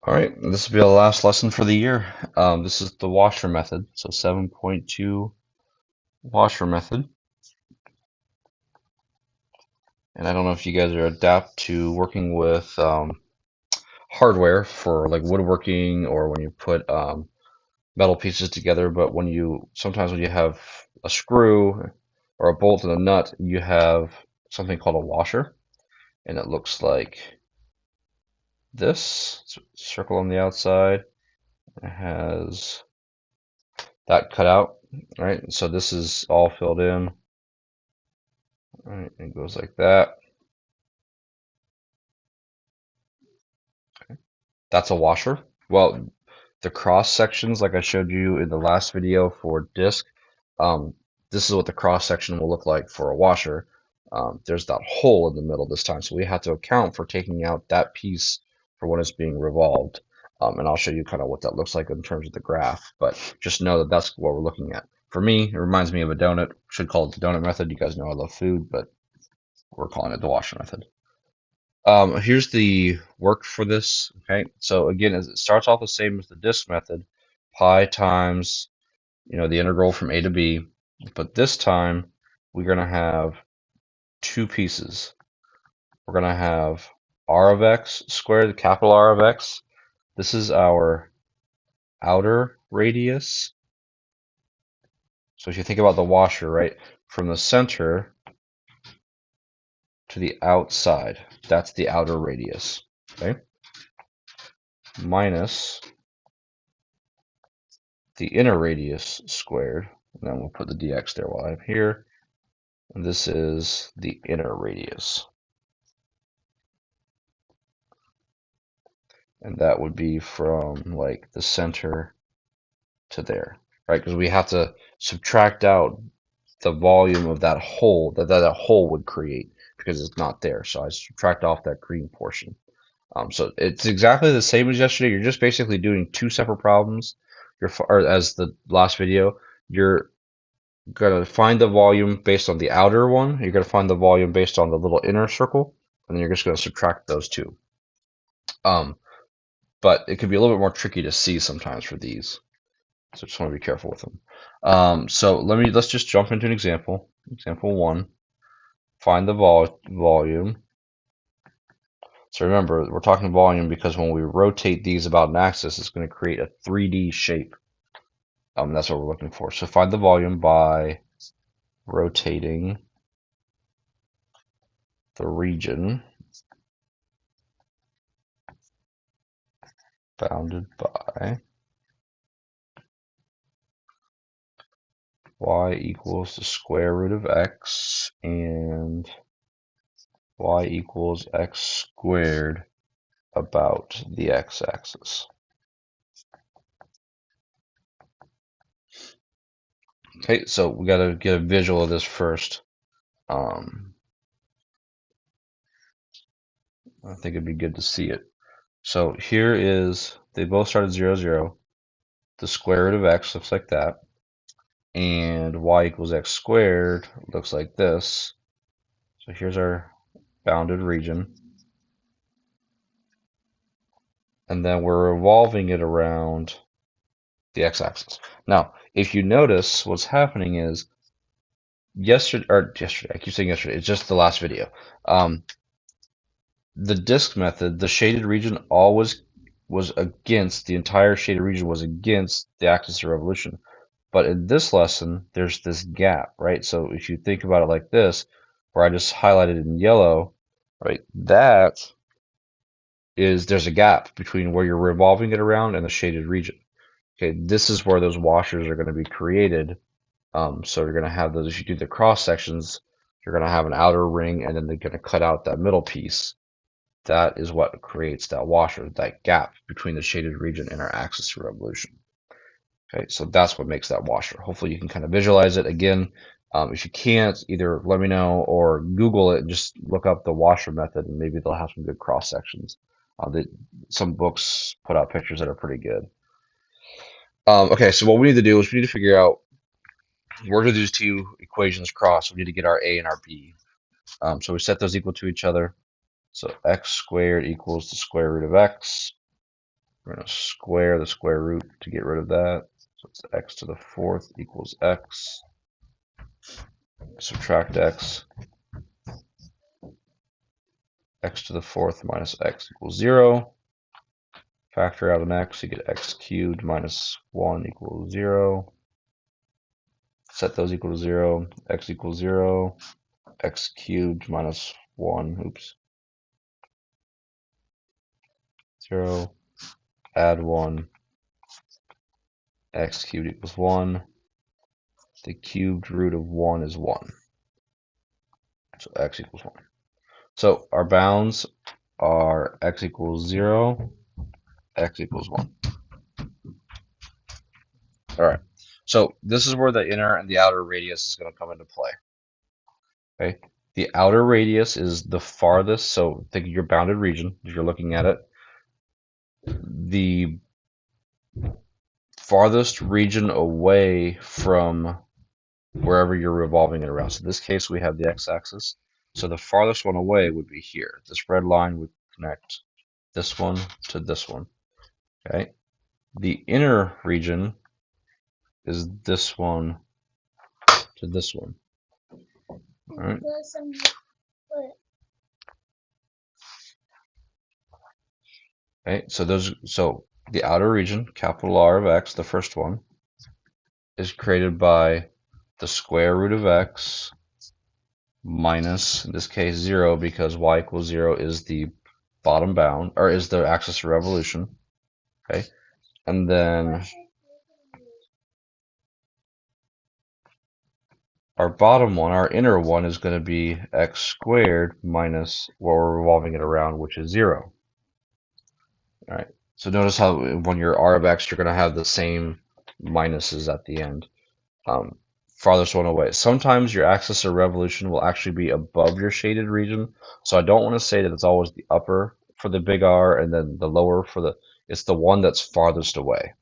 All right, this will be the last lesson for the year. This is the washer method, so 7.2 washer method. And I don't know if you guys are adapt to working with hardware for like woodworking or when you put metal pieces together, but sometimes when you have a screw or a bolt and a nut, you have something called a washer, and it looks like this. Circle on the outside. It has that cut out, right? So this is all filled in. Right, it goes like that. That's a washer. Well, the cross sections, like I showed you in the last video for disc, um, this is what the cross section will look like for a washer. There's that hole in the middle this time, so we have to account for taking out that piece for when it's being revolved. And I'll show you kind of what that looks like in terms of the graph, but just know that that's what we're looking at. For me, it reminds me of a donut. Should call it the donut method. You guys know I love food, but we're calling it the washer method. Here's the work for this. Okay, so again, as it starts off the same as the disk method, pi times, the integral from a to b, but this time we're going to have two pieces. We're going to have r of x squared, capital R of x. This is our outer radius. So if you think about the washer, right, from the center to the outside, that's the outer radius. Okay, minus the inner radius squared, and then we'll put the dx there while I'm here. And this is the inner radius. And that would be from like the center to there, right? Because we have to subtract out the volume of that hole that hole would create because it's not there. So I subtract off that green portion. So it's exactly the same as yesterday. You're just basically doing two separate problems. Or as the last video, you're gonna find the volume based on the outer one. You're gonna find the volume based on the little inner circle, and then you're just gonna subtract those two. Um, but it can be a little bit more tricky to see sometimes for these, so just want to be careful with them. So let's just jump into an example. Example one. Find the volume. So remember, we're talking volume because when we rotate these about an axis, it's going to create a 3D shape. That's what we're looking for. So find the volume by rotating the region bounded by y equals the square root of x and y equals x squared about the x-axis. Okay, so we got to get a visual of this first. I think it'd be good to see it. So here is, they both start at 0, 0. The square root of x looks like that. And y equals x squared looks like this. So here's our bounded region. And then we're revolving it around the x-axis. Now, if you notice, what's happening is yesterday, I keep saying yesterday, it's just the last video. The disk method, the shaded region always was against, the entire shaded region was against the axis of revolution. But in this lesson, there's this gap, right? So if you think about it like this, where I just highlighted in yellow, right, there's a gap between where you're revolving it around and the shaded region. Okay, this is where those washers are going to be created. So you're going to have those, if you do the cross sections, you're going to have an outer ring and then they're going to cut out that middle piece. That is what creates that washer, that gap between the shaded region and our axis of revolution. Okay, so that's what makes that washer. Hopefully you can kind of visualize it. Again, if you can't, either let me know or Google it and just look up the washer method and maybe they'll have some good cross sections. Some books put out pictures that are pretty good. Okay, so what we need to do is we need to figure out where do these two equations cross. We need to get our A and our B. So we set those equal to each other. So x squared equals the square root of x. We're going to square the square root to get rid of that. So it's x to the fourth equals x. Subtract x. X to the fourth minus x equals 0. Factor out an x, you get x cubed minus 1 equals 0. Set those equal to 0. X equals 0. X cubed minus 1, oops, 0. Add 1. X cubed equals 1. The cubed root of 1 is 1. So x equals 1. So our bounds are x equals 0, x equals 1. All right. So this is where the inner and the outer radius is going to come into play. Okay. The outer radius is the farthest, so think of your bounded region if you're looking at it. The farthest region away from wherever you're revolving it around. So in this case, we have the x-axis. So the farthest one away would be here. This red line would connect this one to this one. Okay. The inner region is this one to this one. All right. Okay. So the outer region, capital R of x, the first one, is created by the square root of x minus, in this case, 0, because y equals 0 is the bottom bound, or is the axis of revolution. Okay. And then our bottom one, our inner one, is going to be x squared minus what we're revolving it around, which is 0. All right. So notice how when you're R of x, you're going to have the same minuses at the end. Farthest one away. Sometimes your axis of revolution will actually be above your shaded region. So I don't want to say that it's always the upper for the big R and then the lower for the, it's the one that's farthest away.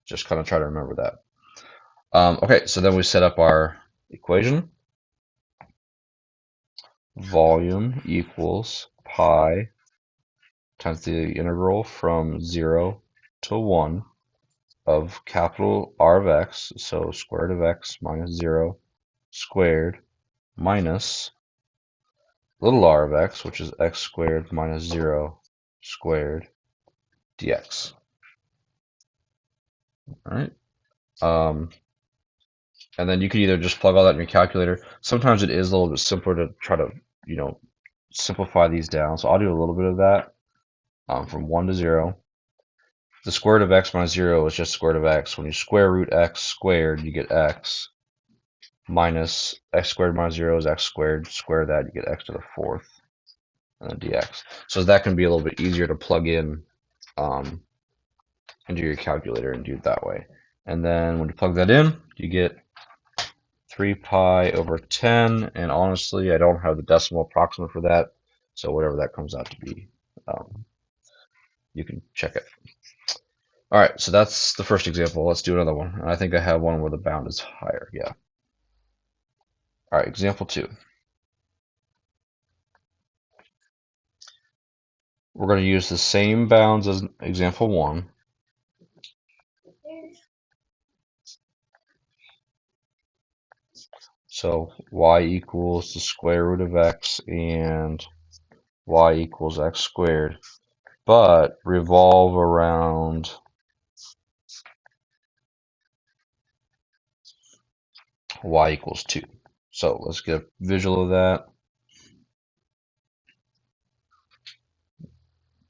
Just kind of try to remember that. Okay, so then we set up our equation. Volume equals pi times the integral from 0 to 1 of capital R of x, so square root of x minus 0 squared minus little r of x, which is x squared minus 0 squared dx. All right. And then you could either just plug all that in your calculator. Sometimes it is a little bit simpler to try to, simplify these down. So I'll do a little bit of that from 1 to 0. The square root of x minus 0 is just square root of x. When you square root x squared, you get x minus x squared minus 0 is x squared. Square that, you get x to the fourth, and then dx. So that can be a little bit easier to plug in into your calculator and do it that way. And then when you plug that in, you get 3 pi over 10. And honestly, I don't have the decimal approximate for that. So whatever that comes out to be, you can check it. All right, so that's the first example. Let's do another one. I think I have one where the bound is higher. Yeah. All right, example 2. We're going to use the same bounds as example 1. So y equals the square root of x and y equals x squared, but revolve around y equals 2. So let's get a visual of that.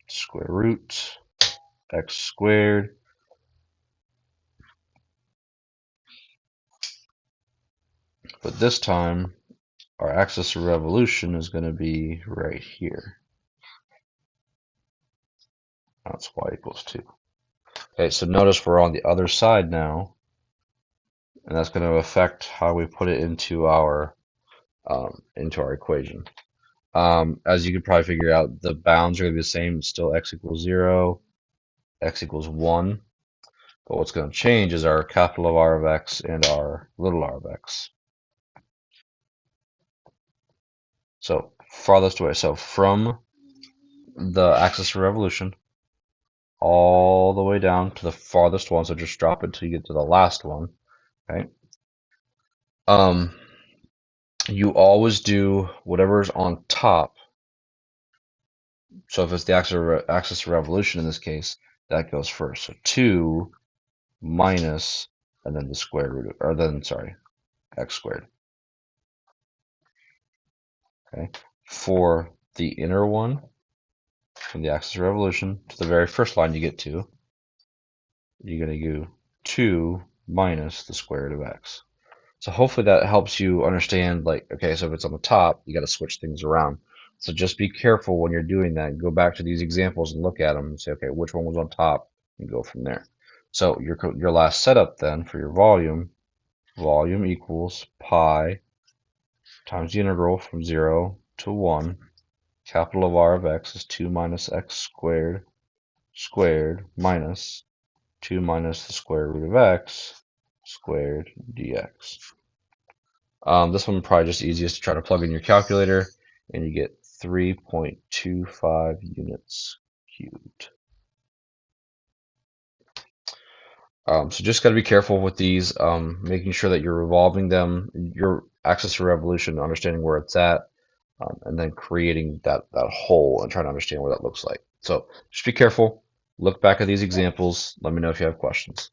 Square root x squared. But this time, our axis of revolution is going to be right here. That's y equals 2. Okay, so notice we're on the other side now, and that's going to affect how we put it into our equation. As you can probably figure out, the bounds are going to be the same. It's still x equals 0, x equals 1. But what's going to change is our capital of R of x and our little r of x. So farthest away. So from the axis of revolution, all the way down to the farthest one. So just drop it until you get to the last one. Okay. You always do whatever's on top. So if it's the axis of revolution in this case, that goes first. So 2 minus, and then the square root, or then, sorry, x squared. Okay. For the inner one, from the axis of revolution to the very first line you get to, you're going to do 2 minus the square root of x. So hopefully that helps you understand, like, okay, so if it's on the top, you got to switch things around. So just be careful when you're doing that. Go back to these examples and look at them and say, okay, which one was on top, and go from there. So your last setup then for your volume equals pi times the integral from 0 to 1. Capital of R of x is 2 minus x squared minus 2 minus the square root of x squared dx. This one probably just easiest to try to plug in your calculator, and you get 3.25 units cubed. So just got to be careful with these, making sure that you're revolving them, your axis of revolution, understanding where it's at, and then creating that hole and trying to understand what that looks like. So just be careful. Look back at these examples. Let me know if you have questions.